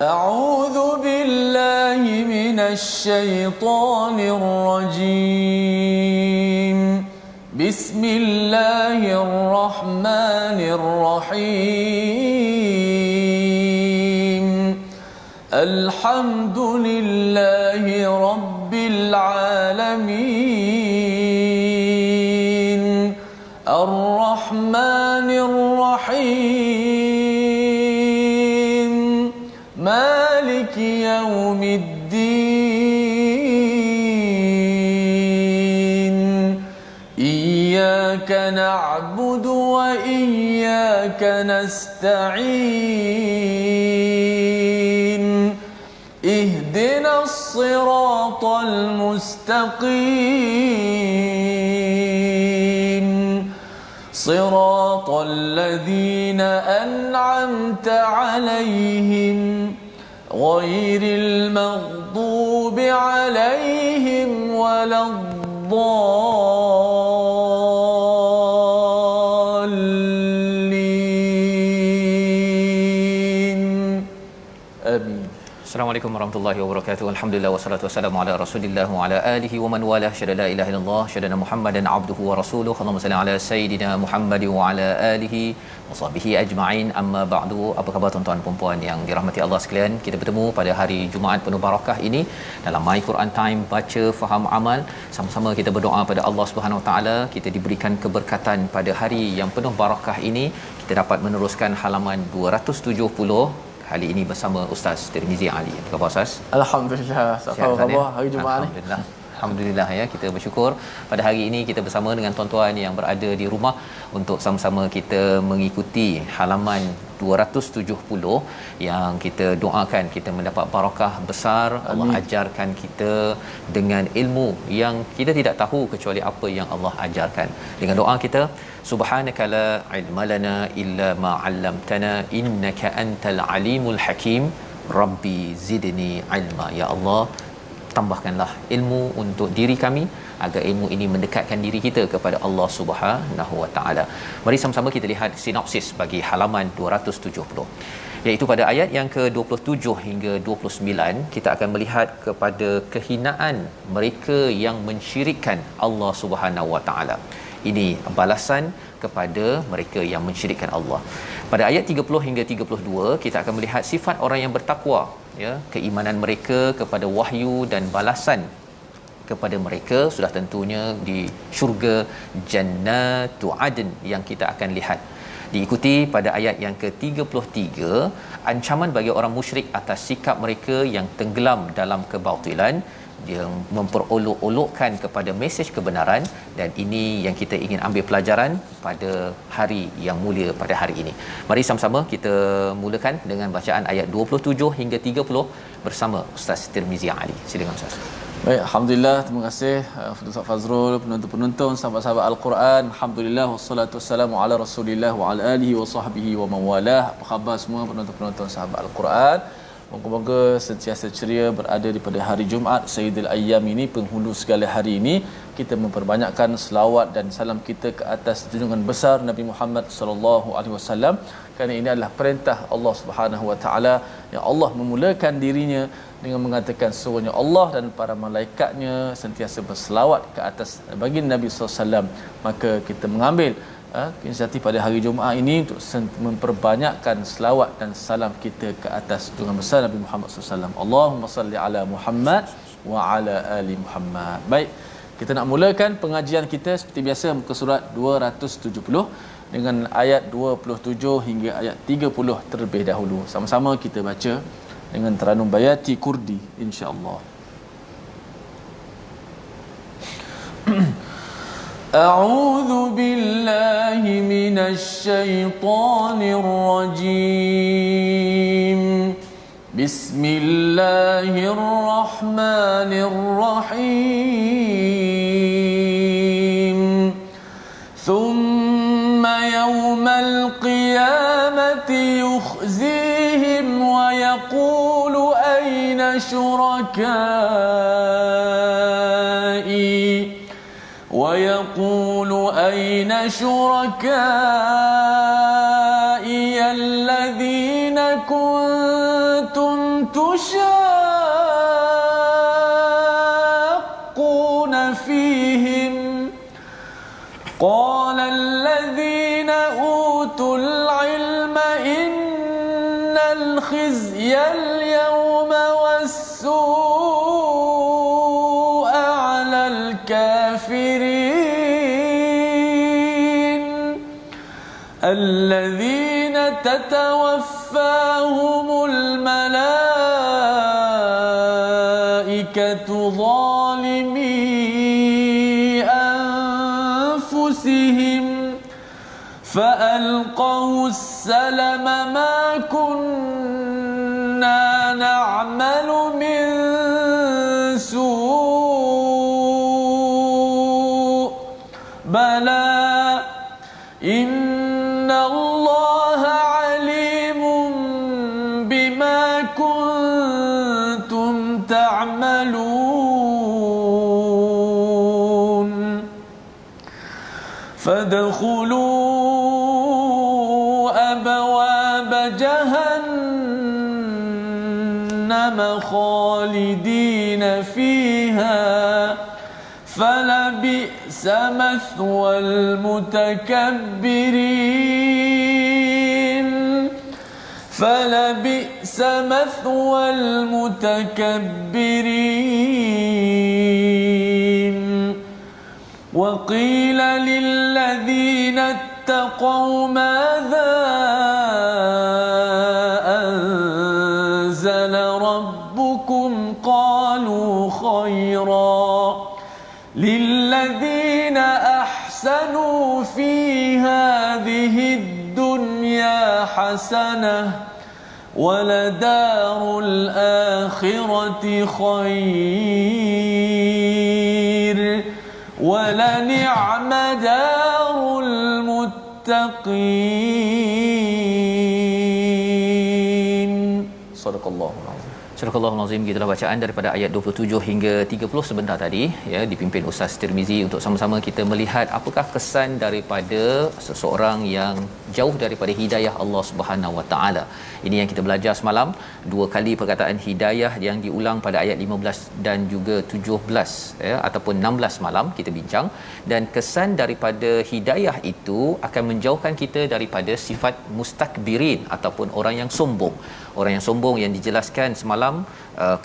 أعوذ بالله من الشيطان الرجيم. بسم الله الرحمن الرحيم. الحمد لله رب العالمين. الرحمن الرحيم. مالك يوم الدين. إياك نعبد وإياك نستعين. اهدنا الصراط المستقيم. صراط الذين أنعمت عليهم غير المغضوب عليهم ولا الضالين. آمين. Assalamualaikum warahmatullahi wabarakatuh. Alhamdulillah wassalatu wassalamu ala Rasulillah wa ala alihi wa man walah. Syada la ilaha illallah, syada Muhammadan abduhu wa rasuluhu. Allahumma salli ala sayidina Muhammad wa ala alihi wa sahbihi ajma'in. Amma ba'du. Apa khabar tuan-tuan dan puan yang dirahmati Allah sekalian? Kita bertemu pada hari Jumaat penuh barakah ini dalam My Quran Time, baca, faham, amal. Sama-sama kita berdoa pada Allah Subhanahu Wa Taala, kita diberikan keberkatan pada hari yang penuh barakah ini. Kita dapat meneruskan halaman 270 kali ini bersama Ustaz Tirmizi Ali. Apa khabar Ustaz? Alhamdulillah. Apa khabar hari Jumaat ni? Alhamdulillah ya, kita bersyukur pada hari ini kita bersama dengan tuan-tuan yang berada di rumah untuk sama-sama kita mengikuti halaman 270 yang kita doakan kita mendapat barakah besar. Allah ajarkan kita dengan ilmu yang kita tidak tahu kecuali apa yang Allah ajarkan. Dengan doa kita, subhanaka la ilma lana illa ma 'allamtana innaka antal alimul hakim. Rabbi zidni ilma. Ya Allah, tambahkanlah ilmu untuk diri kami agar ilmu ini mendekatkan diri kita kepada Allah Subhanahu Wa Taala. Mari sama-sama kita lihat sinopsis bagi halaman 270. Iaitu pada ayat yang ke-27 hingga 29 kita akan melihat kepada kehinaan mereka yang mensyirikkan Allah Subhanahu Wa Taala. Ini balasan kepada mereka yang mensyirikkan Allah. Pada ayat 30 hingga 32 kita akan melihat sifat orang yang bertakwa, ya, keimanan mereka kepada wahyu dan balasan kepada mereka sudah tentunya di syurga Jannatu Adn yang kita akan lihat. Diikuti pada ayat yang ke-33 ancaman bagi orang musyrik atas sikap mereka yang tenggelam dalam kebatilan, yang memperolok-olokkan kepada mesej kebenaran, dan ini yang kita ingin ambil pelajaran pada hari yang mulia pada hari ini. Mari sama-sama kita mulakan dengan bacaan ayat 27 hingga 30 bersama Ustaz Tirmizi Ali. Silakan Ustaz. Baik, alhamdulillah, terima kasih Ustaz Fazrul, penonton-penonton, sahabat-sahabat Al-Quran. Alhamdulillah wassalatu wassalamu ala Rasulillah wa ala alihi wa sahbihi wa mawalah. Apa khabar semua penonton-penonton sahabat Al-Quran? Moga-moga sentiasa ceria berada di pada hari Jumaat Sayyidul Ayyam ini, penghulu segala hari ini. Kita memperbanyakkan selawat dan salam kita ke atas junjungan besar Nabi Muhammad sallallahu alaihi wasallam, kerana ini adalah perintah Allah Subhanahu wa taala yang Allah memulakan dirinya dengan mengatakan sesungguhnya Allah dan para malaikatnya sentiasa berselawat ke atas baginda Nabi sallallahu alaihi wasallam. Maka kita mengambil inisiatif pada hari Jumaat ini untuk memperbanyakkan selawat dan salam kita ke atas junjungan besar Nabi Muhammad SAW. Allahumma salli ala Muhammad wa ala ali Muhammad. Baik, kita nak mulakan pengajian kita seperti biasa muka surat 270 dengan ayat 27 hingga ayat 30 terlebih dahulu. Sama-sama kita baca dengan Taranum Bayati Kurdi, insya-Allah. أعوذ بالله من الشيطان الرجيم. بسم الله الرحمن الرحيم. ثم يوم القيامة يخزيهم ويقول أين شركائي أين شركائي الذين كنتم أوتوا العلم إن الخزي اليوم والسوء على الكافرين الذين تتوفاهم الملائكة ظالمي أنفسهم فألقوا السلم ما كنا نعمل من سوء بلى إن الله عليم بما كنتم تعملون فادخلوا أبواب جهنم خالدين فيها فلبئس مثوى المتكبرين فلبئس مثوى المتكبرين وقيل للذين اتقوا ماذا أنزل ربكم قالوا خيرا للذين أحسنوا في هذه الدنيا حسنة ولدار الآخرة خير ولنعم دار المتقين صدق الله العظيم. Surah Al-Azim, gitulah bacaan daripada ayat 27 hingga 30 sebentar tadi ya, dipimpin Ustaz Tirmizi untuk sama-sama kita melihat apakah kesan daripada seseorang yang jauh daripada hidayah Allah Subhanahu Wa Taala. Ini yang kita belajar semalam, dua kali perkataan hidayah yang diulang pada ayat 15 dan juga 17 ya, ataupun 16 malam kita bincang, dan kesan daripada hidayah itu akan menjauhkan kita daripada sifat mustakbirin ataupun orang yang sombong. Orang yang sombong yang dijelaskan semalam,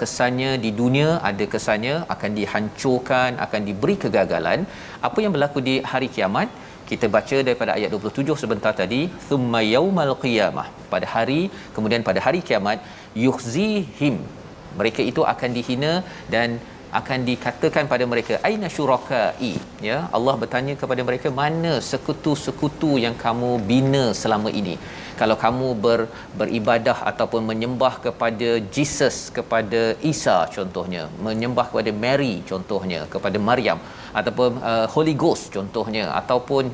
kesannya di dunia ada kesannya akan dihancurkan, akan diberi kegagalan. Apa yang berlaku di hari kiamat? Kita baca daripada ayat 27 sebentar tadi, thumma yaumal qiyamah, pada hari, kemudian pada hari kiamat, yukhzihim, mereka itu akan dihina dan akan dikatakan pada mereka, aina syurakai, ya, Allah bertanya kepada mereka, mana sekutu-sekutu yang kamu bina selama ini? Kalau kamu beribadah ataupun menyembah kepada Jesus, kepada Isa contohnya, menyembah kepada Mary contohnya, kepada Maryam, ataupun Holy Ghost contohnya, ataupun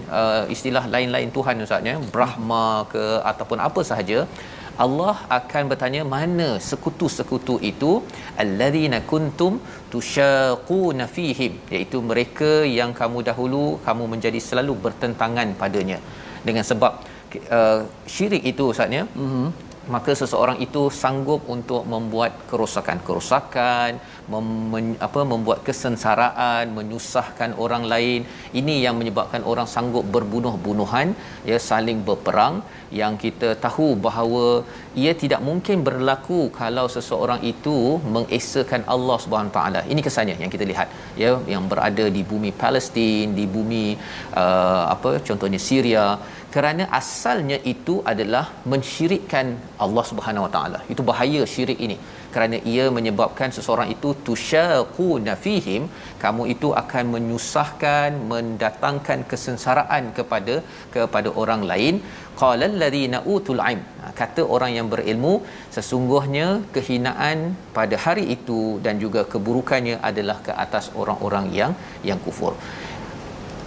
istilah lain-lain Tuhan Ustaznya, Brahma ke ataupun apa sahaja, Allah akan bertanya, mana sekutu-sekutu itu? Allazina kuntum tusyaquna fihim, iaitu mereka yang kamu dahulu kamu menjadi selalu bertentangan padanya. Dengan sebab syirik itu Ustaznya, maka seseorang itu sanggup untuk membuat kerosakan-kerosakan, membuat kesengsaraan, menyusahkan orang lain. Ini yang menyebabkan orang sanggup berbunuh-bunuhan, ya, saling berperang, yang kita tahu bahawa ia tidak mungkin berlaku kalau seseorang itu mengesakan Allah Subhanahu taala. Ini kesannya yang kita lihat, ya, yang berada di bumi Palestin, di bumi contohnya Syria, kerana asalnya itu adalah mensyirikkan Allah Subhanahu Wa Taala. Itu bahaya syirik ini, kerana ia menyebabkan seseorang itu tusyaquna fihim, kamu itu akan menyusahkan, mendatangkan kesengsaraan kepada orang lain. Qala alladziina utul ilm, kata orang yang berilmu, sesungguhnya kehinaan pada hari itu dan juga keburukannya adalah ke atas orang-orang yang kufur.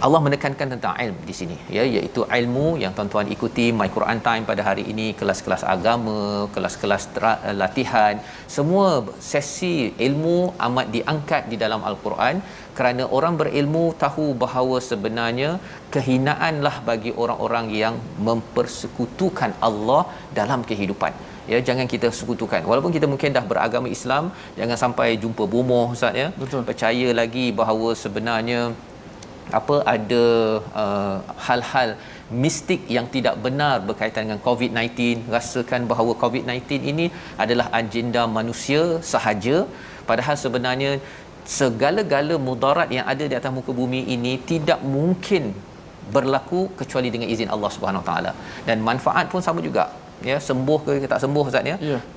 Allah menekankan tentang ilmu di sini, ya, iaitu ilmu yang tuan-tuan ikuti My Quran Time pada hari ini, kelas-kelas agama, kelas-kelas latihan, semua sesi ilmu amat diangkat di dalam Al-Quran, kerana orang berilmu tahu bahawa sebenarnya kehinaanlah bagi orang-orang yang mempersekutukan Allah dalam kehidupan. Ya, jangan kita sekutukan. Walaupun kita mungkin dah beragama Islam, jangan sampai jumpa bomoh Ustaz, ya. Betul. Percaya lagi bahawa sebenarnya ada hal-hal mistik yang tidak benar berkaitan dengan COVID-19, rasakan bahawa COVID-19 ini adalah agenda manusia sahaja, padahal sebenarnya segala-gala mudarat yang ada di atas muka bumi ini tidak mungkin berlaku kecuali dengan izin Allah Subhanahu Wa Taala, dan manfaat pun sama juga, ya, sembuh ke tak sembuh Ustaz, ya,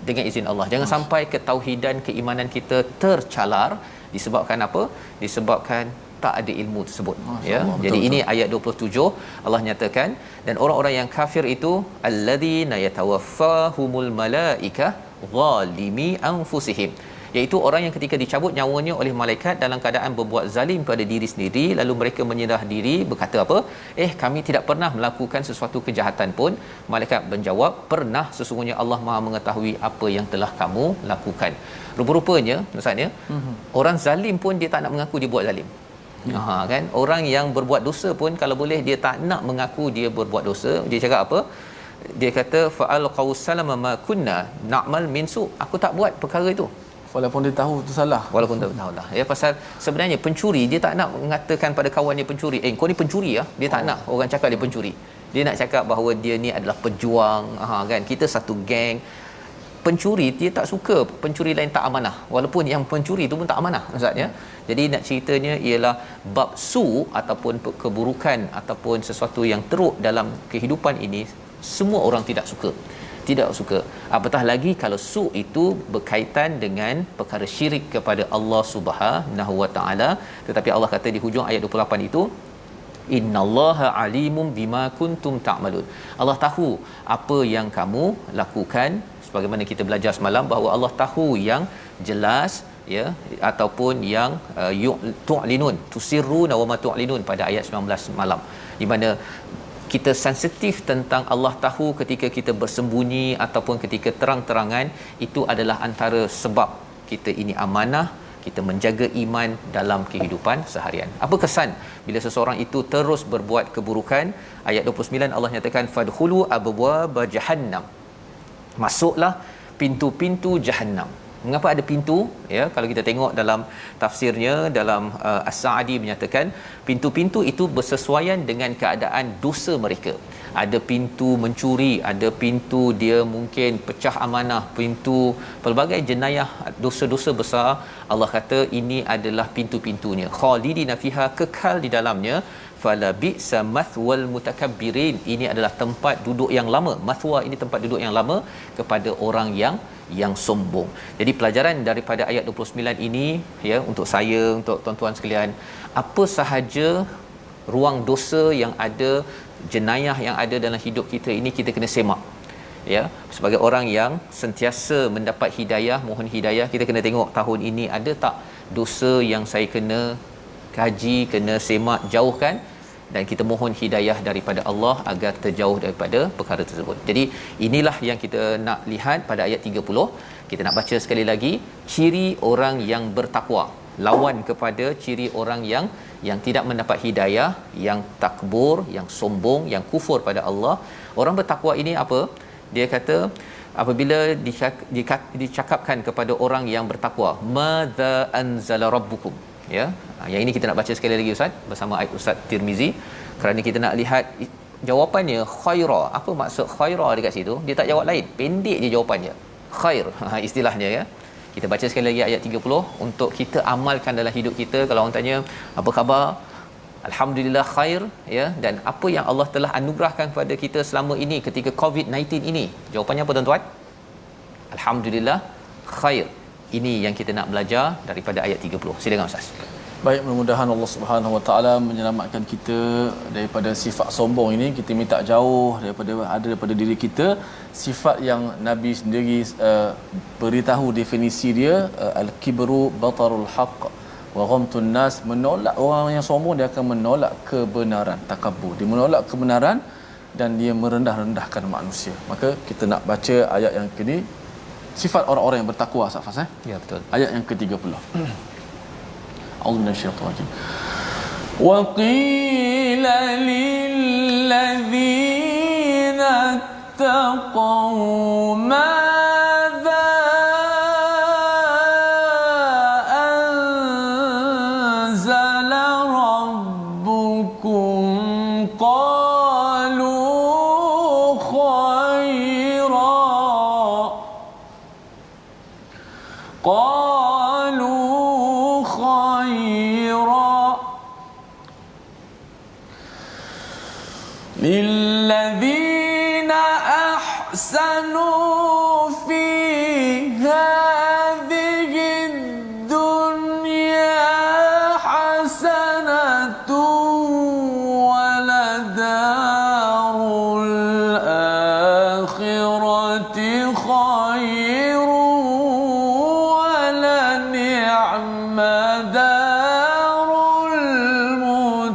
dengan izin Allah. Jangan sampai ketauhidan, keimanan kita tercalar disebabkan apa? Disebabkan tak ada ilmu tersebut. Ya, jadi betul, ini ayat 27 Allah nyatakan, dan orang-orang yang kafir itu alladzina yatawaffahumul malaika zalimi anfusihim, iaitu orang yang ketika dicabut nyawanya oleh malaikat dalam keadaan berbuat zalim pada diri sendiri, lalu mereka menyerah diri berkata apa? Kami tidak pernah melakukan sesuatu kejahatan pun. Malaikat menjawab, pernah, sesungguhnya Allah Maha mengetahui apa yang telah kamu lakukan. Rupa-rupanya Ustaz, ya, orang zalim pun dia tak nak mengaku dia buat zalim. Kan, orang yang berbuat dosa pun kalau boleh dia tak nak mengaku dia berbuat dosa. Dia cakap apa? Dia kata fa'al qawsalama ma kunna na'mal min su, aku tak buat perkara itu, walaupun dia tahu itu salah. Walaupun tahu lah. Ya, pasal sebenarnya pencuri dia tak nak mengatakan pada kawan dia pencuri, kau ni pencuri ya. Dia tak nak orang cakap dia pencuri. Dia nak cakap bahawa dia ni adalah pejuang. Kan, kita satu geng. Pencuri dia tak suka pencuri lain tak amanah, walaupun yang pencuri tu pun tak amanah, Ustaz, ya. Jadi nak ceritanya ialah bab su ataupun keburukan ataupun sesuatu yang teruk dalam kehidupan ini semua orang tidak suka. Apatah lagi kalau su itu berkaitan dengan perkara syirik kepada Allah Subhanahu Wa Taala. Tetapi Allah kata di hujung ayat 28 itu, innallaha alimum bima kuntum ta'malun. Allah tahu apa yang kamu lakukan, sebagaimana kita belajar semalam bahawa Allah tahu yang jelas, ya, ataupun yang tu'linun, tusirruna wa ma tu'linun pada ayat 19 malam, di mana kita sensitif tentang Allah tahu ketika kita bersembunyi ataupun ketika terang-terangan. Itu adalah antara sebab kita ini amanah, kita menjaga iman dalam kehidupan seharian. Apa kesan bila seseorang itu terus berbuat keburukan? Ayat 29 Allah nyatakan fadkhulu abwaaba jahannam, masuklah pintu-pintu jahannam. Mengapa ada pintu? Ya, kalau kita tengok dalam tafsirnya, dalam As-Sa'di menyatakan pintu-pintu itu bersesuaian dengan keadaan dosa mereka. Ada pintu mencuri, ada pintu dia mungkin pecah amanah, pintu pelbagai jenayah, dosa-dosa besar. Allah kata ini adalah pintu-pintunya. Khalidina fiha, kekal di dalamnya. Fala bi'sa mathwal mutakabbirin, ini adalah tempat duduk yang lama. Mathwa ini tempat duduk yang lama kepada orang yang sombong. Jadi pelajaran daripada ayat 29 ini, ya, untuk saya, untuk tuan-tuan sekalian, apa sahaja ruang dosa yang ada, jenayah yang ada dalam hidup kita ini, kita kena semak. Ya, sebagai orang yang sentiasa mendapat hidayah, mohon hidayah, kita kena tengok tahun ini ada tak dosa yang saya kena kaji, kena semak, jauhkan, dan kita mohon hidayah daripada Allah agar terjauh daripada perkara tersebut. Jadi inilah yang kita nak lihat pada ayat 30. Kita nak baca sekali lagi, ciri orang yang bertakwa, lawan kepada ciri orang yang tidak mendapat hidayah, yang takbur, yang sombong, yang kufur pada Allah. Orang bertakwa ini apa? Dia kata apabila dicakapkan kepada orang yang bertakwa, madza anzala rabbukum, ya. Yang ini kita nak baca sekali lagi Ustaz bersama Ustaz Tirmizi, kerana kita nak lihat jawapannya khaira. Apa maksud khaira dekat situ? Dia tak jawab lain, pendek je jawapannya, khair, istilahnya, ya. Kita baca sekali lagi ayat 30 untuk kita amalkan dalam hidup kita. Kalau orang tanya apa khabar, alhamdulillah khair, ya. Dan apa yang Allah telah anugerahkan kepada kita selama ini ketika COVID-19 ini, jawapannya apa tuan-tuan? Alhamdulillah khair. Ini yang kita nak belajar daripada ayat 30. Silakan Ustaz. Baik, mudah-mudahan Allah Subhanahu Wa Taala menyelamatkan kita daripada sifat sombong ini. Kita minta jauh daripada diri kita sifat yang Nabi sendiri beritahu definisi dia, al-kibru batarul haqq wa ghamtun nas, menolak. Orang yang sombong dia akan menolak kebenaran, takabur, dia menolak kebenaran dan dia merendah-rendahkan manusia. Maka kita nak baca ayat yang kini, sifat orang-orang yang bertakwa, Safas. Ya, betul. Ayat yang ke-30. A'udzu minasyaitonir rajim. Wa qila lil ladzina taqaw madza anzala rabbukum qalu قالوا خيرا للذين أحسنوا في هذه الدنيا حسنة ولدار الآخرة خير ولنعم دار المتقين.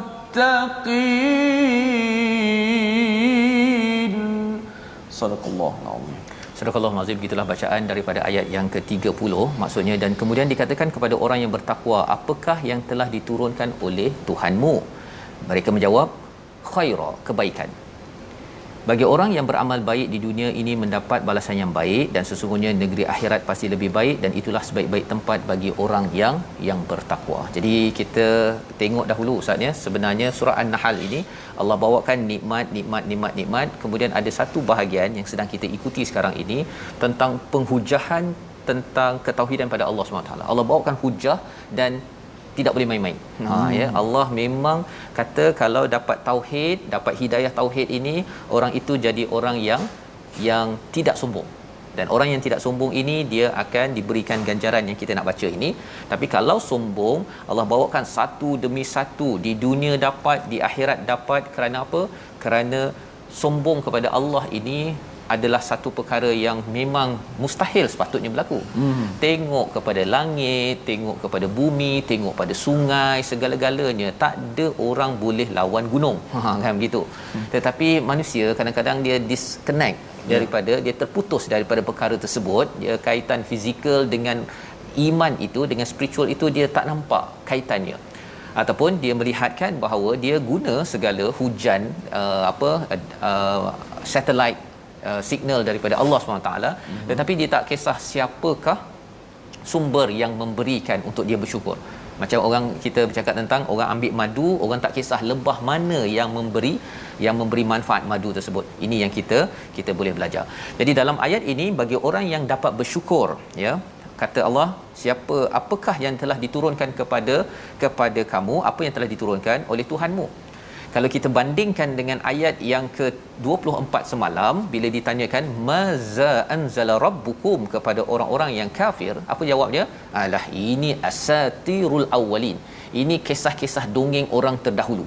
صدق الله العظيم. Surah Al-Azim, gitulah bacaan daripada ayat yang ke-30 maksudnya, dan kemudian dikatakan kepada orang yang bertakwa, apakah yang telah diturunkan oleh Tuhanmu? Mereka menjawab, khaira, kebaikan. Bagi orang yang beramal baik di dunia ini mendapat balasan yang baik, dan sesungguhnya negeri akhirat pasti lebih baik, dan itulah sebaik-baik tempat bagi orang yang bertakwa. Jadi kita tengok dahulu ustaz ya, sebenarnya surah An-Nahl ini Allah bawakan nikmat, kemudian ada satu bahagian yang sedang kita ikuti sekarang ini tentang penghujahan tentang ketauhidan pada Allah SWT. Allah bawakan hujah dan tidak boleh main-main. Ya, Allah memang kata kalau dapat tauhid, dapat hidayah tauhid ini, orang itu jadi orang yang tidak sombong. Dan orang yang tidak sombong ini dia akan diberikan ganjaran yang kita nak baca ini. Tapi kalau sombong, Allah bawakan satu demi satu, di dunia dapat, di akhirat dapat. Kerana apa? Kerana sombong kepada Allah ini adalah satu perkara yang memang mustahil sepatutnya berlaku. Tengok kepada langit, tengok kepada bumi, tengok pada sungai, segala-galanya, tak ada orang boleh lawan gunung. Kan begitu. Tetapi manusia kadang-kadang dia disconnect daripada, dia terputus daripada perkara tersebut. Dia kaitan fizikal dengan iman itu, dengan spiritual itu dia tak nampak kaitannya. Ataupun dia melihatkan bahawa dia guna segala hujan satellite signal daripada Allah SWT, tetapi dia tak kisah siapakah sumber yang memberikan untuk dia bersyukur. Macam orang kita bercakap tentang orang ambil madu, orang tak kisah lebah mana yang memberi manfaat madu tersebut. Ini yang kita boleh belajar. Jadi dalam ayat ini, bagi orang yang dapat bersyukur, ya, kata Allah, apakah yang telah diturunkan kepada kamu, apa yang telah diturunkan oleh Tuhanmu. Kalau kita bandingkan dengan ayat yang ke-24 semalam, bila ditanyakan maza anzala rabbukum kepada orang-orang yang kafir, apa jawabnya? Alah, ini asatirul awwalin. Ini kisah-kisah dongeng orang terdahulu.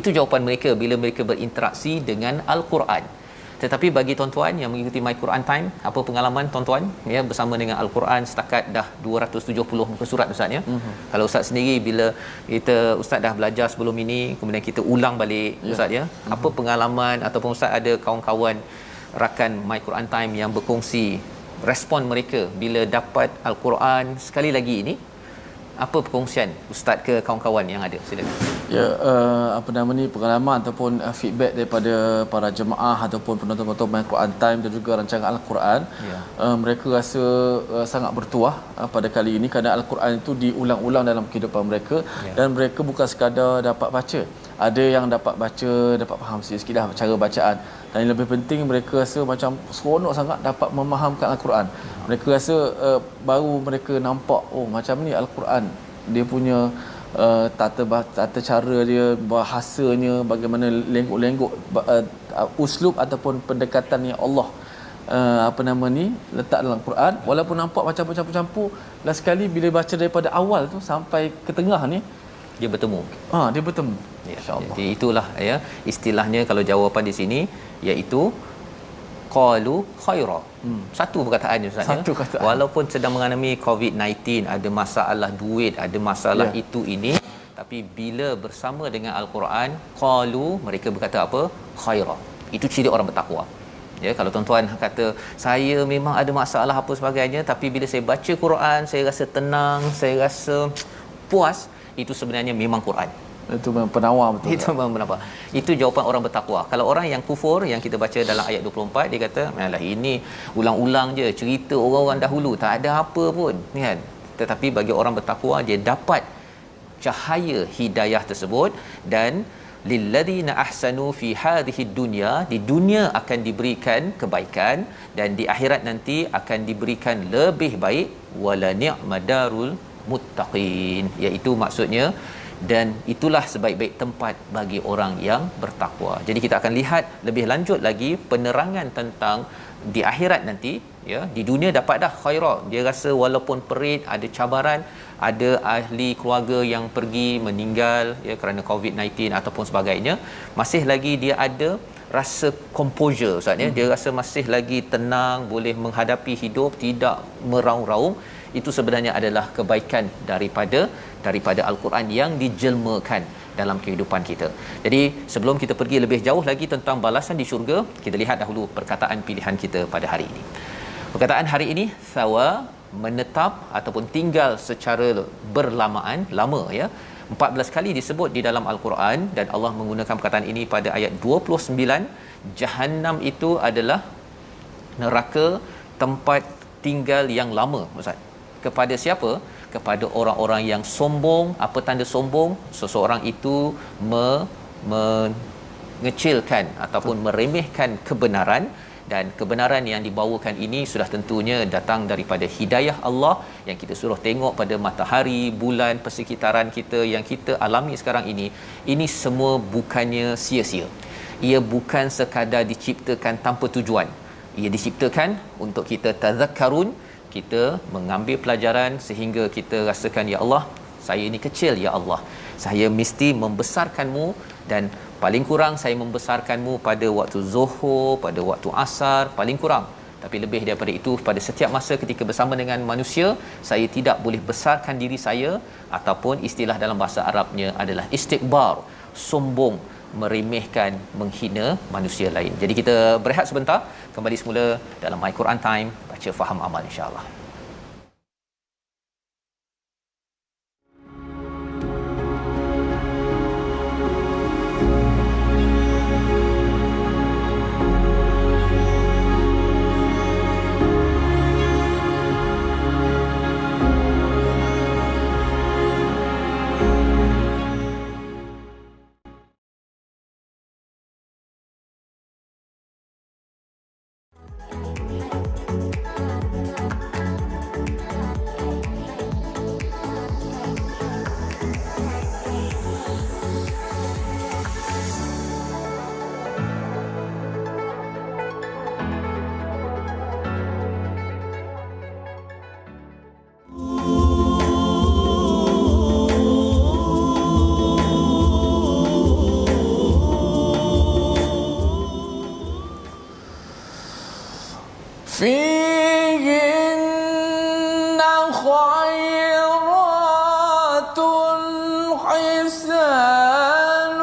Itu jawapan mereka bila mereka berinteraksi dengan Al-Quran. Tetapi bagi tuan-tuan yang mengikuti My Quran Time, apa pengalaman tuan-tuan ya bersama dengan Al-Quran setakat dah 270 muka surat ustaz ya. Kalau ustaz sendiri bila ustaz dah belajar sebelum ini, kemudian kita ulang balik ustaz ya. Apa pengalaman ataupun ustaz ada kawan-kawan rakan My Quran Time yang berkongsi respon mereka bila dapat Al-Quran sekali lagi ini? Apa perkongsian ustaz ke kawan-kawan yang ada? Silakan. Ya, pengalaman ataupun feedback daripada para jemaah ataupun penonton-penonton My Quran Time dan juga rancangan Al-Quran, mereka rasa sangat bertuah pada kali ini kerana Al-Quran itu diulang-ulang dalam kehidupan mereka, dan mereka bukan sekadar dapat baca. Ada yang dapat baca, dapat faham sikit-sikit dah cara bacaan, dan yang lebih penting mereka rasa macam seronok sangat dapat memahamkan Al-Quran. Mereka rasa baru mereka nampak, oh macam ni Al-Quran, dia punya tata cara dia, bahasanya, bagaimana lenggok-lenggok uslub ataupun pendekatan yang Allah letak dalam Quran, walaupun nampak macam campur-campur, last sekali bila baca daripada awal tu sampai ke tengah ni dia bertemu. Dia bertemu. Insya-Allah. Jadi itulah ya istilahnya kalau jawapan di sini, iaitu qalu khaira. Satu perkataan je ustaz ya. Walaupun sedang mengalami COVID-19, ada masalah duit, ada masalah itu ini, tapi bila bersama dengan Al-Quran, qalu, mereka berkata apa? Khaira. Itu ciri orang bertakwa. Ya, kalau tuan-tuan kata saya memang ada masalah apa sebagainya, tapi bila saya baca Quran saya rasa tenang, saya rasa puas, itu sebenarnya memang Quran. Itu memang penawar betul. Itu memang penawar. Itu jawapan orang bertakwa. Kalau orang yang kufur yang kita baca dalam ayat 24, dia kata, "Alah, ini ulang-ulang je cerita orang-orang dahulu, tak ada apa pun." Kan? Tetapi bagi orang bertakwa, dia dapat cahaya hidayah tersebut, dan lilladzina ahsanu fi hadhihi dunya, di dunia akan diberikan kebaikan dan di akhirat nanti akan diberikan lebih baik, wala ni'madarul muttaqin, iaitu maksudnya dan itulah sebaik-baik tempat bagi orang yang bertakwa. Jadi kita akan lihat lebih lanjut lagi penerangan tentang di akhirat nanti, ya. Di dunia dapat dah khairat, dia rasa walaupun perit, ada cabaran, ada ahli keluarga yang pergi meninggal ya kerana COVID-19 ataupun sebagainya, masih lagi dia ada rasa composure Ustaz ya. Dia rasa masih lagi tenang, boleh menghadapi hidup, tidak meraung-raung. Itu sebenarnya adalah kebaikan daripada al-Quran yang dijelmakan dalam kehidupan kita. Jadi sebelum kita pergi lebih jauh lagi tentang balasan di syurga, kita lihat dahulu perkataan pilihan kita pada hari ini. Perkataan hari ini, sawa, menetap ataupun tinggal secara berlamaan, lama ya. 14 kali disebut di dalam al-Quran dan Allah menggunakan perkataan ini pada ayat 29. Jahannam itu adalah neraka, tempat tinggal yang lama Ustaz. Kepada siapa? Kepada orang-orang yang sombong. Apa tanda sombong? Seseorang itu mengecilkan ataupun meremehkan kebenaran, dan kebenaran yang dibawakan ini sudah tentunya datang daripada hidayah Allah yang kita suruh tengok pada matahari, bulan, persekitaran kita yang kita alami sekarang ini. Ini semua bukannya sia-sia. Ia bukan sekadar diciptakan tanpa tujuan. Ia diciptakan untuk kita tazakkarun, kita mengambil pelajaran sehingga kita rasakan, ya Allah, saya ini kecil, ya Allah, saya mesti membesarkanmu, dan paling kurang saya membesarkanmu pada waktu zuhur, pada waktu asar, paling kurang. Tapi lebih daripada itu, pada setiap masa ketika bersama dengan manusia, saya tidak boleh besarkan diri saya, ataupun istilah dalam bahasa Arabnya adalah istikbar, sombong, meremehkan, menghina manusia lain. Jadi kita berehat sebentar, kembali semula dalam My Quran Time, baca faham amal insya-Allah. فيهن خيرات حسان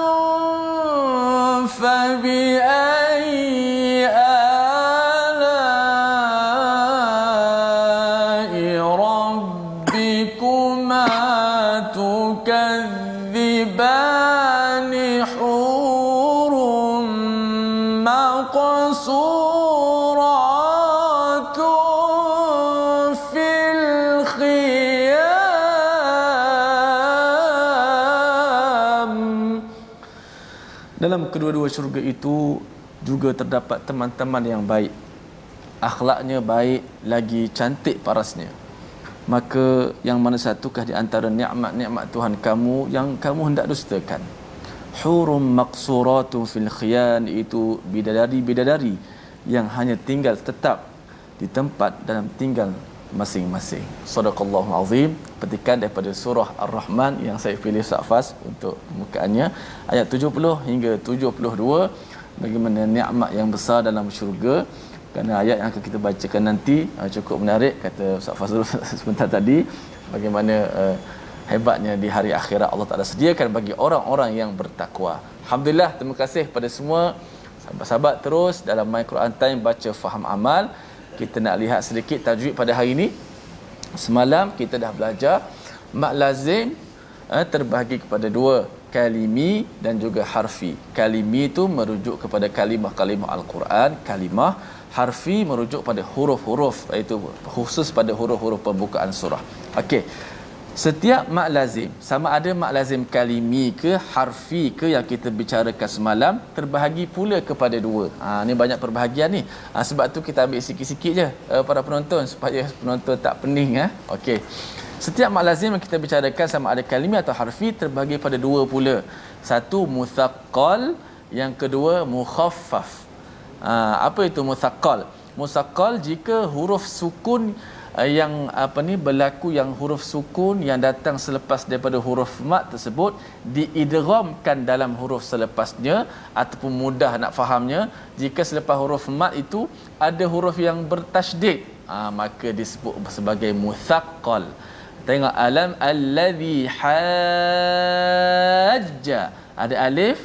فبأي آلاء ربكما تكذبان حور مقصورات في الخيام. Dalam kedua-dua syurga itu juga terdapat teman-teman yang baik, akhlaknya baik, lagi cantik parasnya. Maka yang mana satukah di antara nikmat-nikmat Tuhan kamu yang kamu hendak dustakan? Hurum maqsuratun fil khiyan, itu bidadari-bidadari yang hanya tinggal tetap di tempat dalam tinggal masing-masing. Sadaqallahu azim. Petikan daripada surah Ar-Rahman yang saya pilih Safas untuk pembukaannya, ayat 70 hingga 72, bagaimana nikmat yang besar dalam syurga. Kerana ayat yang akan kita bacakan nanti cukup menarik, kata Ustaz Fazrul sebentar tadi, bagaimana hebatnya di hari akhirat Allah Taala sediakan bagi orang-orang yang bertakwa. Alhamdulillah, terima kasih pada semua sahabat-sahabat terus dalam My Quran Time baca faham amal. Kita nak lihat sedikit tajwid pada hari ini. Semalam kita dah belajar mak lazim terbahagi kepada dua, kalimi dan juga harfi. Kalimi itu merujuk kepada kalimah-kalimah Al-Quran, kalimah. Harfi merujuk pada huruf-huruf, iaitu khusus pada huruf-huruf pembukaan surah. Okey. Setiap mak lazim, sama ada mak lazim kalimi ke harfi ke yang kita bicarakan semalam, terbahagi pula kepada dua. Ni banyak perbahagian ni. Sebab tu kita ambil sikit-sikit je para penonton supaya penonton tak pening. Okey. Setiap mak lazim yang kita bicarakan sama ada kalimi atau harfi terbahagi pada dua pula. Satu mutsaqqal, yang kedua mukhaffaf. Apa itu mutsaqqal? Mutsaqqal jika huruf sukun yang berlaku, yang huruf sukun yang datang selepas daripada huruf mat tersebut diidghamkan dalam huruf selepasnya, ataupun mudah nak fahamnya, jika selepas huruf mat itu ada huruf yang bertasydid, maka disebut sebagai mutsaqqal. Tengok alam allazi hajja, ada alif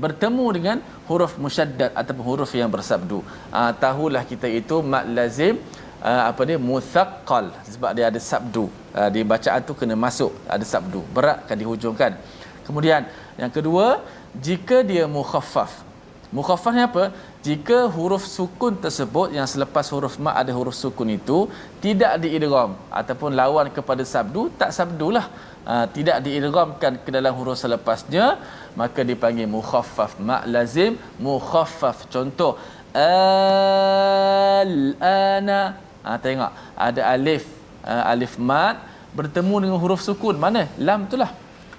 bertemu dengan huruf musyaddad ataupun huruf yang bersabdu. Tahulah kita itu mat lazim mutsaqqal sebab dia ada sabdu. Di bacaan tu kena masuk ada sabdu, beratkan dihujungkan. Kemudian yang kedua, jika dia mukhaffaf. Mukhaffaf ni apa? Jika huruf sukun tersebut yang selepas huruf ma ada huruf sukun itu tidak diidgham ataupun lawan kepada sabdu, tak sabdulah, tidak diidghamkan ke dalam huruf selepasnya, maka dipanggil mukhaffaf, mak lazim mukhaffaf. Contoh al-ana, tengok ada alif, alif mat bertemu dengan huruf sukun, mana? Lam itulah.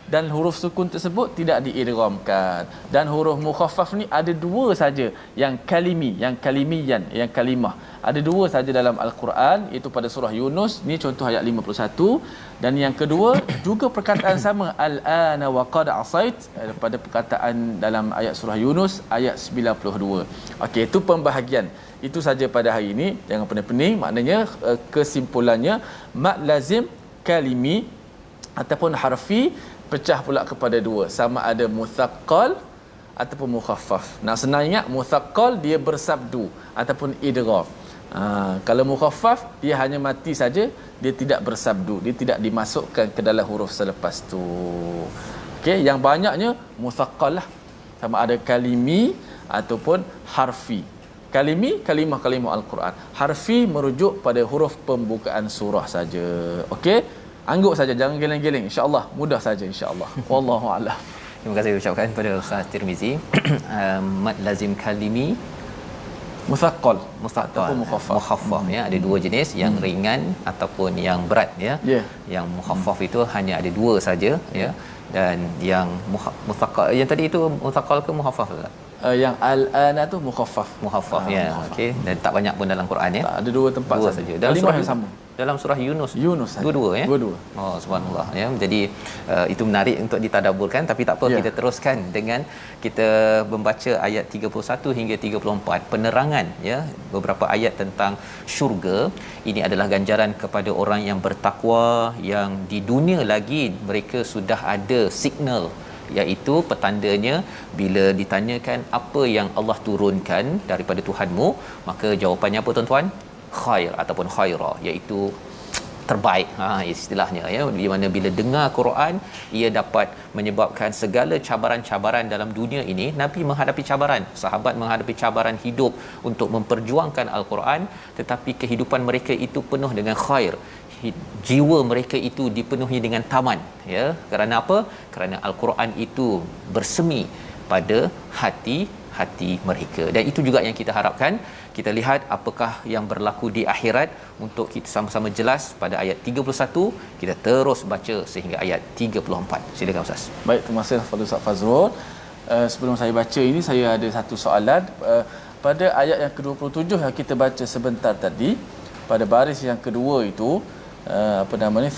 Dan huruf sukun tersebut tidak diidghamkan. Dan huruf mukhaffaf ni ada dua saja, yang kalimi, yang kalimiyan, yang kalimah. Ada dua saja dalam Al-Quran, iaitu pada surah Yunus, ni contoh ayat 51, dan yang kedua juga perkataan sama, al-ana wa qad asait, pada perkataan dalam ayat surah Yunus ayat 92. Okey, itu pembahagian. Itu saja pada hari ini, jangan pening-pening. Maknanya kesimpulannya, mak lazim kalimi ataupun harfi pecah pula kepada dua, sama ada mutsaqqal ataupun mukhaffaf. Nak senang ingat, mutsaqqal dia bersabdu ataupun idgham. Kalau mukhaffaf dia hanya mati saja, dia tidak bersabdu, dia tidak dimasukkan ke dalam huruf selepas tu. Okey, yang banyaknya mutsaqqal lah, sama ada kalimi ataupun harfi. Kalimi, kalimah-kalimah Al-Quran. Harfi merujuk pada huruf pembukaan surah saja. Okey, angguk saja, jangan geleng-geleng, insya-Allah mudah saja, insya-Allah. Wallahu a'lam. Terima kasih ucapkan kepada Ustaz Tirmizi. Mad lazim kalimi mutsaqqal ataupun mukhaffaf, ya, ada dua jenis, yang ringan ataupun yang berat, ya. Yang mukhaffaf itu hanya ada dua saja, ya. Dan yang mutsaqqal yang tadi itu mutsaqqal ke mukhaffaf, tak? Yang al-ana tu mukhaffaf, ya. Okey, dan tak banyak pun dalam Quran, ya. Tak, ada dua tempat saja. Dalam surah yang sama. Dalam surah Yunus dua-dua, ya. Dua-dua. Oh, subhanallah, ya. Jadi itu menarik untuk ditadabburkan, tapi tak apa, kita teruskan dengan kita membaca ayat 31 hingga 34, penerangan, ya, beberapa ayat tentang syurga. Ini adalah ganjaran kepada orang yang bertakwa, yang di dunia lagi mereka sudah ada signal, iaitu petandanya bila ditanyakan apa yang Allah turunkan daripada Tuhanmu, maka jawapannya apa, tuan-tuan? Khair ataupun khaira, iaitu terbaik, istilahnya, ya. Di mana bila dengar Quran, ia dapat menyebabkan segala cabaran-cabaran dalam dunia ini. Nabi menghadapi cabaran, sahabat menghadapi cabaran hidup untuk memperjuangkan Al-Quran, tetapi kehidupan mereka itu penuh dengan khair. Jiwa mereka itu dipenuhi dengan taman, ya. Kerana apa? Kerana Al-Quran itu bersemi pada hati mereka. Dan itu juga yang kita harapkan. Kita lihat apakah yang berlaku di akhirat untuk kita sama-sama jelas pada ayat 31. Kita terus baca sehingga ayat 34. Silakan Ustaz. Baik, terima kasih kepada Ustaz Fazrul. Sebelum saya baca ini, saya ada satu soalan. Pada ayat yang ke-27 yang kita baca sebentar tadi, pada baris yang kedua itu,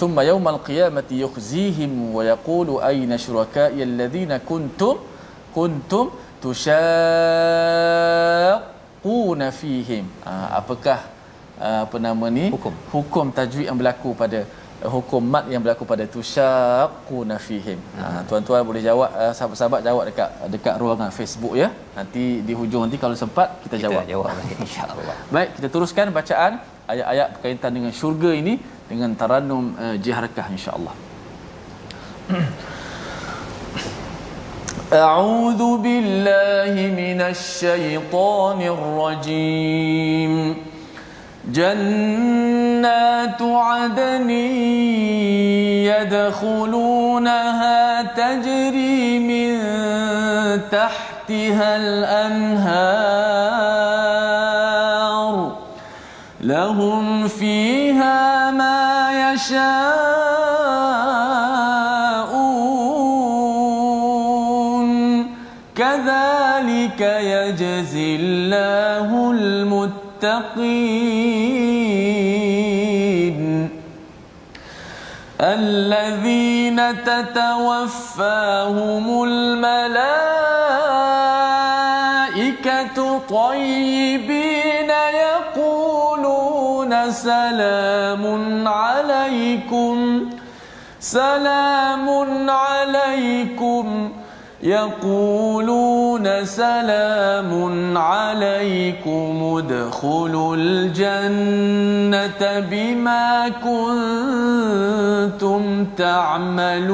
thumma yaumal qiyamati yukhzihim wa yaqulu ayna syuraka'i alladhina kuntum tushaqquna fihim. Apakah hukum tajwid yang berlaku pada hukum mat yang berlaku pada tushaqquna fihim. Tuan-tuan boleh jawab, sahabat-sahabat jawab dekat ruangan Facebook, ya. Nanti di hujung nanti kalau sempat kita jawab insya-Allah. Baik, kita teruskan bacaan ayat-ayat berkaitan dengan syurga ini dengan tarannum jiharakah, insya-Allah. A'udzu billahi minasy syaithanir rajim. Jannah جنات عدن يدخلونها تجري من تحتها الأنهار لهم فيها ما يشاءون كذلك يجزي الله المتقين الذين تتوفاهم الملائكة طيبين يقولون سلام عليكم سلام عليكم يقولون سلام عليكم ادخلوا الجنة بما كنتم تعملون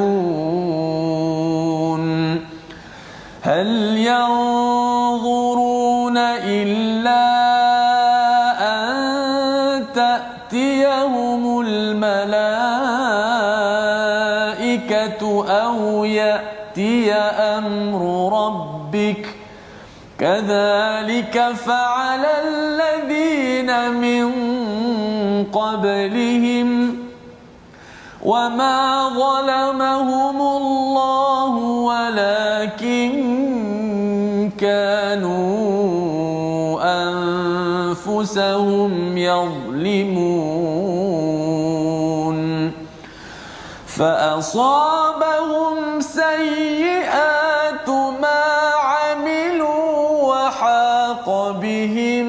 هل ينظرون إلا أن تأتيهم الملائكة أو يأتي أمر ربك كذلك فعل الذين من قبلهم وما ظلمهم الله ولكن كانوا أنفسهم يظلمون فأصابهم سيئات ما عملوا وحاق بهم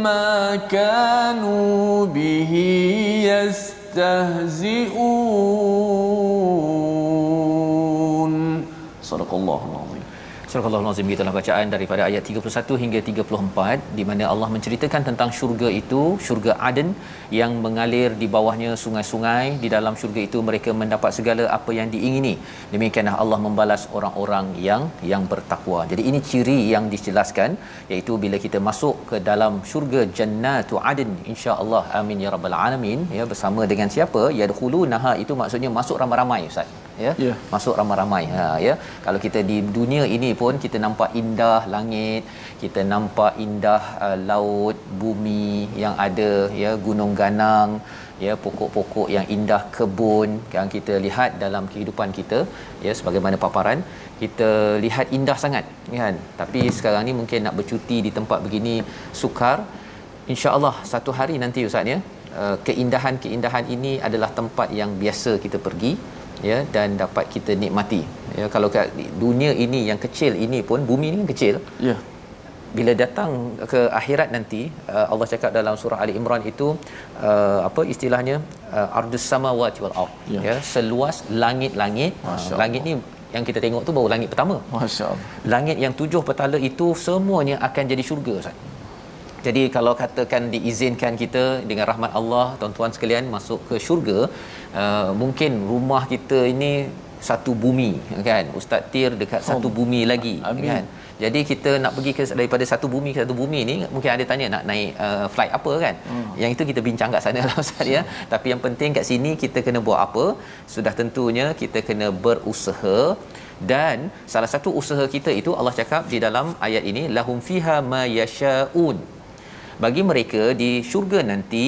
ما كانوا به يستهزئون صدق الله العظيم. Surah Al-Azim, gitulah bacaan daripada ayat 31 hingga 34 di mana Allah menceritakan tentang syurga itu, syurga Aden yang mengalir di bawahnya sungai-sungai. Di dalam syurga itu mereka mendapat segala apa yang diingini. Demikianlah Allah membalas orang-orang yang bertakwa. Jadi ini ciri yang dijelaskan, iaitu bila kita masuk ke dalam syurga Jannatu Aden, insya-Allah, amin ya rabbal alamin, ya, bersama dengan siapa? Yadkhulunaha, itu maksudnya masuk ramai-ramai, Ustaz. Ya, yeah. Masuk ramai-ramai. Ya, kalau kita di dunia ini pun kita nampak indah langit, kita nampak indah laut, bumi yang ada, ya, gunung ganang, ya, pokok-pokok yang indah, kebun yang kita lihat dalam kehidupan kita, ya, sebagaimana paparan kita lihat indah sangat, kan. Tapi sekarang ni mungkin nak bercuti di tempat begini sukar. Insya-Allah satu hari nanti, Ustaz, ya, keindahan-keindahan ini adalah tempat yang biasa kita pergi, ya, dan dapat kita nikmati. Ya, kalau kat dunia ini yang kecil ini pun, bumi ni kan kecil. Ya. Yeah. Bila datang ke akhirat nanti, Allah cakap dalam surah Ali Imran itu, apa istilahnya, ardus samawati wal ard, ya, seluas langit-langit. Langit ni yang kita tengok tu baru langit pertama. Masya-Allah. Langit yang 7 petala itu semuanya akan jadi syurga, Ustaz. Jadi kalau katakan diizinkan kita dengan rahmat Allah, tuan-tuan sekalian, masuk ke syurga, mungkin rumah kita ini satu bumi, kan. Ustaz Tir dekat satu bumi lagi. Amin. Kan. Jadi kita nak pergi ke daripada satu bumi ke satu bumi ni, mungkin ada tanya nak naik flight apa, kan. Yang itu kita bincang kat sana lah, Ustaz, ya. Tapi yang penting kat sini kita kena buat apa? Sudah tentunya kita kena berusaha. Dan salah satu usaha kita itu Allah cakap di dalam ayat ini, lahum fiha ma yashaun. Bagi mereka di syurga nanti,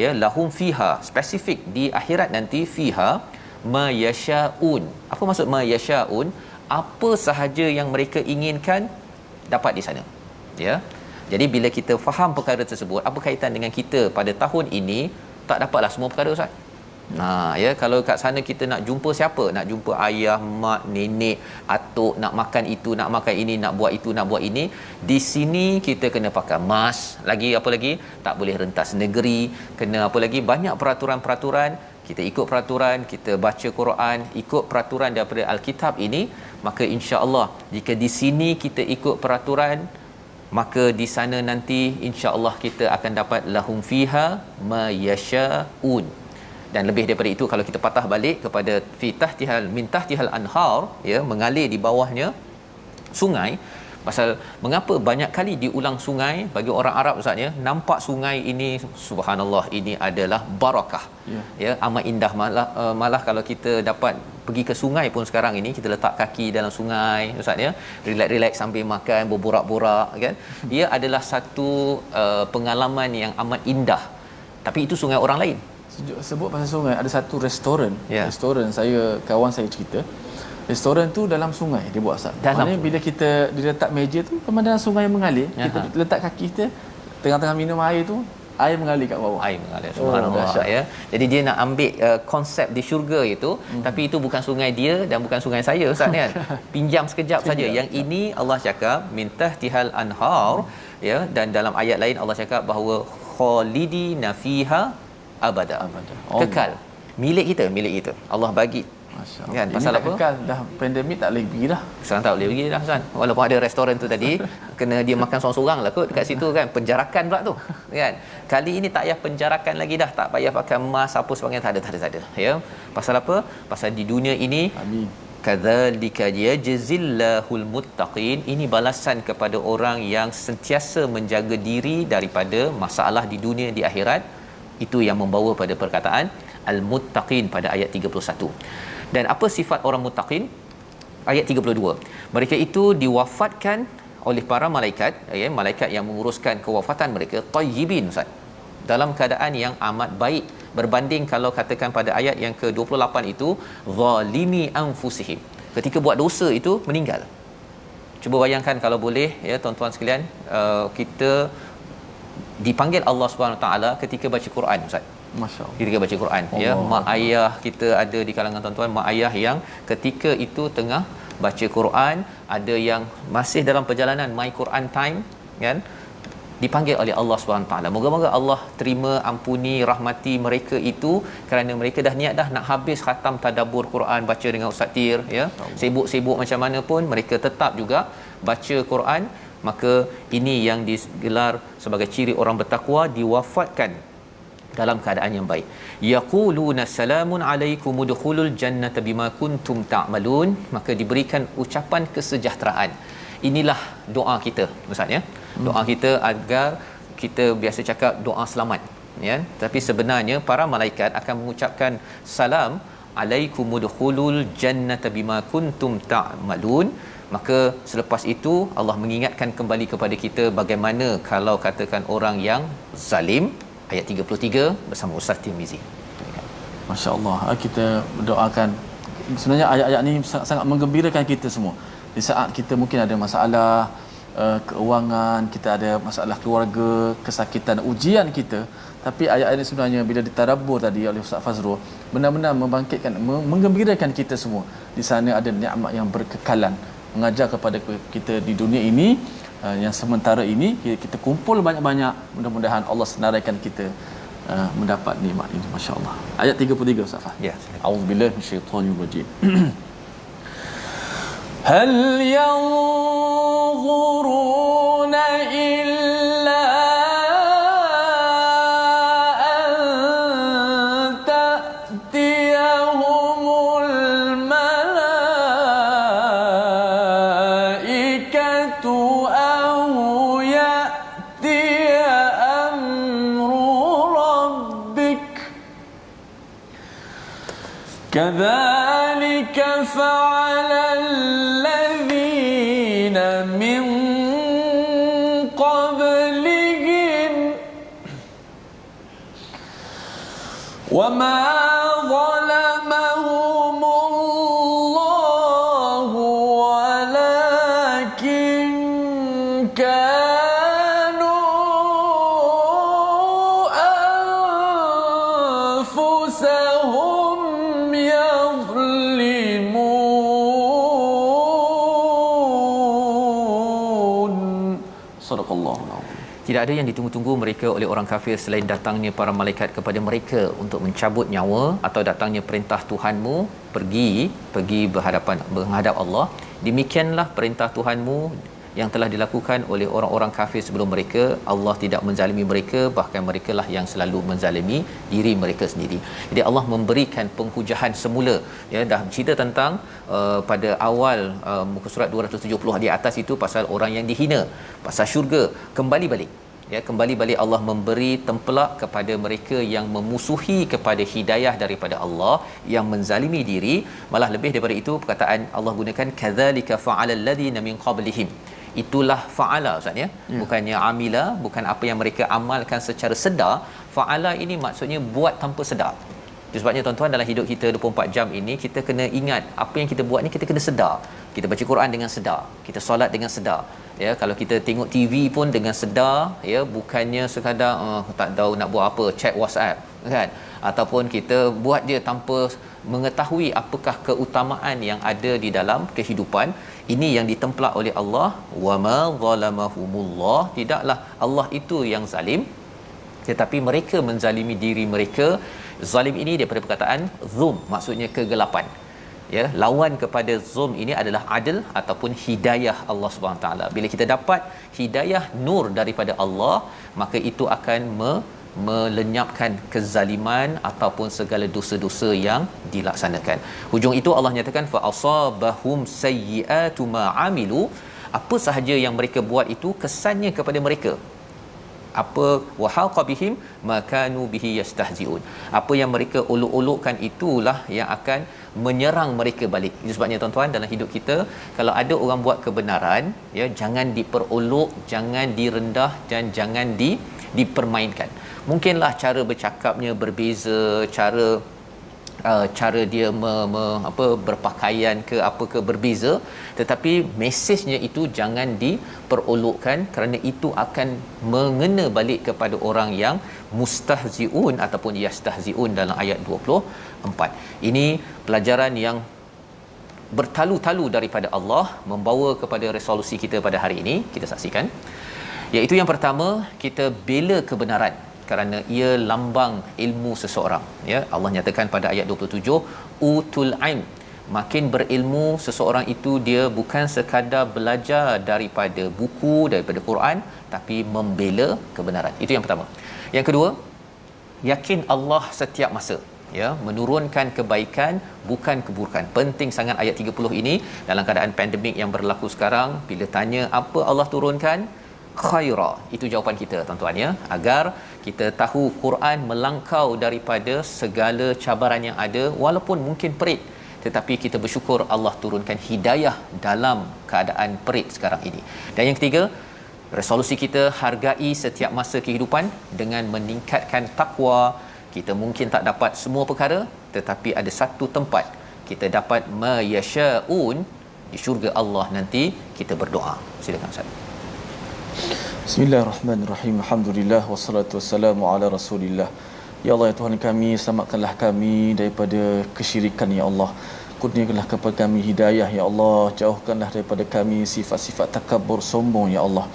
ya, lahum fiha, spesifik di akhirat nanti, fiha ma yashaun. Apa maksud ma yashaun? Apa sahaja yang mereka inginkan dapat di sana, ya. Jadi bila kita faham perkara tersebut, apa kaitan dengan kita pada tahun ini, tak dapatlah semua perkara, Ustaz. Ya, kalau kat sana kita nak jumpa siapa? Nak jumpa ayah, mak, nenek, atuk, nak makan itu, nak makan ini, nak buat itu, nak buat ini. Di sini kita kena pakai mask, lagi apa lagi? Tak boleh rentas negeri, kena apa lagi? Banyak peraturan-peraturan. Kita ikut peraturan, kita baca Quran, ikut peraturan daripada Alkitab ini, maka insya-Allah jika di sini kita ikut peraturan, maka di sana nanti insya-Allah kita akan dapat lahum fiha ma yashaun. Dan lebih daripada itu, kalau kita patah balik kepada fi tahtihal min tahtihal anhar, ya, mengalir di bawahnya sungai, Pasal mengapa banyak kali diulang sungai bagi orang Arab Ustaz ya, nampak sungai ini subhanallah ini adalah barakah. Ya, amat indah. Malah kalau kita dapat pergi ke sungai pun sekarang ini, kita letak kaki dalam sungai Ustaz ya, relax sambil makan, berborak-borak kan. Ia adalah satu pengalaman yang amat indah. Tapi itu sungai orang lain. Sebut pasal sungai, ada satu restoran. Restoran saya, kawan saya cerita, restoran tu dalam sungai dia buat Ustaz. Maknanya bila kita diletak meja tu, pemandangan sungai mengalir, kita letak kaki kita tengah-tengah minum air tu, air mengalir kat bawah. Air mengalir. Subhanallah ya. Jadi dia nak ambil konsep di syurga itu, tapi itu bukan sungai dia dan bukan sungai saya Ustaz kan. Pinjam sekejap saja. Yang ini Allah cakap min tahtihal anhar ya, dan dalam ayat lain Allah cakap bahawa khalidina fiha abada. Kekal. Milik kita. Allah bagi. Masya-Allah. Kan pasal apa? Kekal, dah pandemik tak boleh pergi dah. Sekarang tak boleh pergi dah Ustaz. Walaupun ada restoran tu tadi, kena dia makan seorang-seorang lah kot dekat situ kan. Penjarakan pula tu. Kan? Kali ini tak payah penjarakan lagi dah. Tak payah pakai emas apa sebagainya. Tak ada. Ya. Pasal apa? Pasal di dunia ini, amin, kadzalika yajzillahul muttaqin. Ini balasan kepada orang yang sentiasa menjaga diri daripada masalah di dunia, di akhirat. Itu yang membawa pada perkataan al-muttaqin pada ayat 31. Dan apa sifat orang muttaqin? Ayat 32. Mereka itu diwafatkan oleh para malaikat, ya, malaikat yang menguruskan kewafatan mereka, tayyibin Ustaz, dalam keadaan yang amat baik, berbanding kalau katakan pada ayat yang ke-28 itu zalimi anfusihim, ketika buat dosa itu meninggal. Cuba bayangkan kalau boleh ya tuan-tuan sekalian, kita dipanggil Allah Subhanahu Wa Taala ketika baca Quran Ustaz. Masya-Allah. Ketika baca Quran ya, mak ayah kita ada di kalangan tuan-tuan, mak ayah yang ketika itu tengah baca Quran, ada yang masih dalam perjalanan my Quran time kan, dipanggil oleh Allah Subhanahu Wa Taala. Moga-moga Allah terima, ampuni, rahmati mereka itu, kerana mereka dah niat dah nak habis khatam tadabbur Quran, baca dengan Ustaz Tir ya. Sibuk-sibuk macam mana pun mereka tetap juga baca Quran. Maka ini yang digelar sebagai ciri orang bertakwa, diwafatkan dalam keadaan yang baik. Yaquluna salamun alaikum udkhulul jannata bima kuntum ta'malun. Maka diberikan ucapan kesejahteraan. Inilah doa kita Ustaz ya. Doa kita agar kita biasa cakap doa selamat ya, tapi sebenarnya para malaikat akan mengucapkan salam alaikum udkhulul jannata bima kuntum ta'malun. Maka selepas itu Allah mengingatkan kembali kepada kita bagaimana kalau katakan orang yang zalim. Ayat 33 bersama Ustaz Tirmizi. Masya-Allah. Kita berdoakan, sebenarnya ayat-ayat ni sangat menggembirakan kita semua. Di saat kita mungkin ada masalah keuangan, kita ada masalah keluarga, kesakitan, ujian kita, tapi ayat-ayat ini sebenarnya bila ditadabbur tadi oleh Ustaz Fazrul, benar-benar membangkitkan, menggembirakan kita semua. Di sana ada nikmat yang berkekalan, mengajar kepada kita di dunia ini yang sementara ini, kita kumpul banyak-banyak, mudah-mudahan Allah senaraikan kita mendapat nikmat ini. Masya-Allah. Ayat 33 Ustaz Fah. Ya. A'udzubillahi minasyaitonirrajim. Hal yanzuruna illa كذلك فعل الذين من قبلهم وما ظلمهم الله ولكن كانوا أنفسهم يظلمون. صدق الله العظيم. Tidak ada yang ditunggu-tunggu mereka oleh orang kafir selain datangnya para malaikat kepada mereka untuk mencabut nyawa, atau datangnya perintah Tuhanmu, pergi menghadap Allah. Demikianlah perintah Tuhanmu yang telah dilakukan oleh orang-orang kafir sebelum mereka. Allah tidak menzalimi mereka, bahkan merekalah yang selalu menzalimi diri mereka sendiri. Jadi Allah memberikan penghujahan semula, ya, dah cerita tentang pada awal muka surat 270 di atas itu pasal orang yang dihina, pasal syurga, kembali balik, ya, kembali balik Allah memberi tempelak kepada mereka yang memusuhi kepada hidayah daripada Allah, yang menzalimi diri. Malah lebih daripada itu, perkataan Allah gunakan kadzalika fa'alal ladzina min qablihim. Itulah fa'ala, ustaz, ya, bukannya amila, bukan apa yang mereka amalkan secara sedar. Fa'ala ini maksudnya buat tanpa sedar. Sebabnya tuan-tuan, dalam hidup kita 24 jam ini, kita kena ingat apa yang kita buat ni kita kena sedar. Kita baca Quran dengan sedar, kita solat dengan sedar, ya, kalau kita tengok TV pun dengan sedar, ya, bukannya sekadar tak tahu nak buat apa, check WhatsApp, kan, ataupun kita buat dia tanpa mengetahui apakah keutamaan yang ada di dalam kehidupan. Ini yang ditemplak oleh Allah. Wama zalamahumullah, tidaklah Allah itu yang zalim, tetapi mereka menzalimi diri mereka. Zalim ini daripada perkataan zulm, maksudnya kegelapan, ya. Lawan kepada zulm ini adalah adil ataupun hidayah Allah Subhanahu taala. Bila kita dapat hidayah nur daripada Allah, maka itu akan melenyapkan kezaliman ataupun segala dosa-dosa yang dilaksanakan. Hujung itu Allah nyatakan fa asabahum sayyi'atu ma amilu, apa sahaja yang mereka buat itu kesannya kepada mereka. Apa wahaqa bihim makanu bihi yastahziun, apa yang mereka olok-olokkan itulah yang akan menyerang mereka balik. Itu sebabnya tuan-tuan, dalam hidup kita kalau ada orang buat kebenaran, ya, jangan diperolok, jangan direndah dan jangan dipermainkan. Mungkinlah cara bercakapnya berbeza, cara dia berpakaian ke apa ke berbeza, tetapi mesejnya itu jangan diperolokkan, kerana itu akan mengena balik kepada orang yang mustahziun ataupun yastahziun dalam ayat 24. Ini pelajaran yang bertalu-talu daripada Allah membawa kepada resolusi kita pada hari ini. Kita saksikan, iaitu yang pertama, kita bela kebenaran kerana ia lambang ilmu seseorang, ya. Allah nyatakan pada ayat 27, utul ilm, makin berilmu seseorang itu, dia bukan sekadar belajar daripada buku, daripada Quran, tapi membela kebenaran. Itu yang pertama. Yang kedua, yakin Allah setiap masa, ya, menurunkan kebaikan bukan keburukan. Penting sangat ayat 30 ini dalam keadaan pandemik yang berlaku sekarang. Bila tanya apa Allah turunkan, khaira, itu jawapan kita, tuan-tuan, ya, agar kita tahu Quran melangkau daripada segala cabaran yang ada, walaupun mungkin perit, tetapi kita bersyukur Allah turunkan hidayah dalam keadaan perit sekarang ini. Dan yang ketiga, resolusi kita hargai setiap masa kehidupan dengan meningkatkan takwa. Kita mungkin tak dapat semua perkara, tetapi ada satu tempat kita dapat mayasyaun, di syurga Allah nanti. Kita berdoa. Silakan Ustaz. Bismillahirrahmanirrahim. Alhamdulillah wassalatu wassalamu ala Rasulillah. Ya Allah, ya Tuhan kami, selamatkanlah kami daripada kesyirikan, ya Allah. Kurniakanlah kepada kami hidayah, ya Allah. Jauhkanlah daripada kami sifat-sifat takabur, sombong, ya Allah.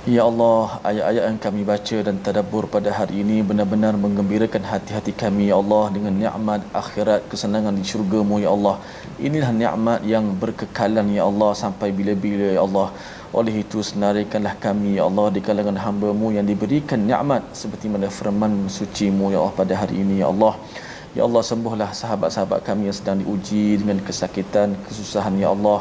Ya Allah, ayat-ayat yang kami baca dan tadabbur pada hari ini benar-benar menggembirakan hati-hati kami, ya Allah, dengan nikmat akhirat, kesenangan di syurga-Mu, ya Allah. Inilah nikmat yang berkekalan, ya Allah, sampai bila-bila, ya Allah. Oleh itu senarikanlah kami, ya Allah, di kalangan hamba-Mu yang diberikan nikmat seperti mana firman suci-Mu, ya Allah, pada hari ini, ya Allah. Ya Allah, sembuhlah sahabat-sahabat kami yang sedang diuji dengan kesakitan, kesusahan, ya Allah.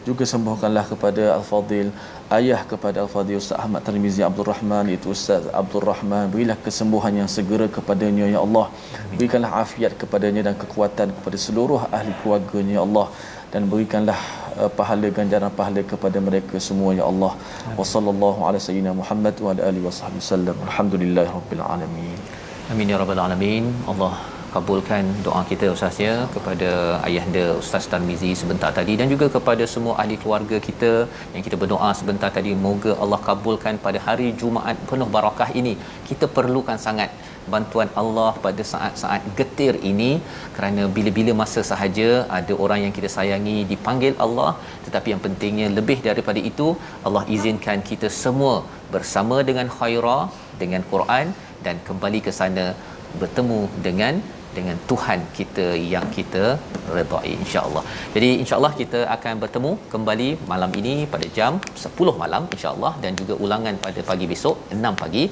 Juga sembuhkanlah kepada Al-Fadil, ayah kepada Al-Fadil Ustaz Ahmad Tarmizi Abdul Rahman, itu Ustaz Abdul Rahman, berilah kesembuhan yang segera kepadanya, ya Allah. Berikanlah afiat kepadanya dan kekuatan kepada seluruh ahli keluarganya, ya Allah. Dan berikanlah pahala, ganjaran pahala kepada mereka semua, ya Allah. Wa sallallahu ala sayyidina Muhammad wa ala alihi wasallam. Alhamdulillahirabbil alamin. Amin ya rabbal alamin. Allah kabulkan doa kita, Ustaz, ya, kepada ayahanda Ustaz Tarmizi sebentar tadi, dan juga kepada semua ahli keluarga kita yang kita berdoa sebentar tadi. Moga Allah kabulkan pada hari Jumaat penuh barakah ini. Kita perlukan sangat bantuan Allah pada saat-saat getir ini, kerana bila-bila masa sahaja ada orang yang kita sayangi dipanggil Allah, tetapi yang pentingnya lebih daripada itu, Allah izinkan kita semua bersama dengan khaira, dengan Quran, dan kembali ke sana bertemu dengan dengan Tuhan kita yang kita redai, insya-Allah. Jadi insya-Allah kita akan bertemu kembali malam ini pada jam 10 malam insya-Allah, dan juga ulangan pada pagi besok 6 pagi.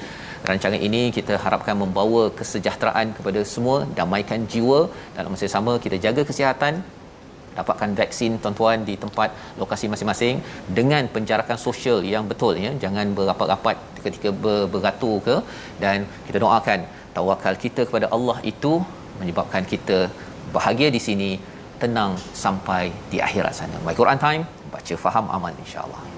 Rancangan ini kita harapkan membawa kesejahteraan kepada semua, damaikan jiwa, dalam masa yang sama kita jaga kesihatan, dapatkan vaksin tuan-tuan di tempat lokasi masing-masing dengan penjarakan sosial yang betul, ya. Jangan berapat-rapat ketika beratur ke, dan kita doakan tawakal kita kepada Allah itu menyebabkan kita bahagia di sini, tenang sampai di akhirat sana. My Quran Time, baca faham amal, insya-Allah.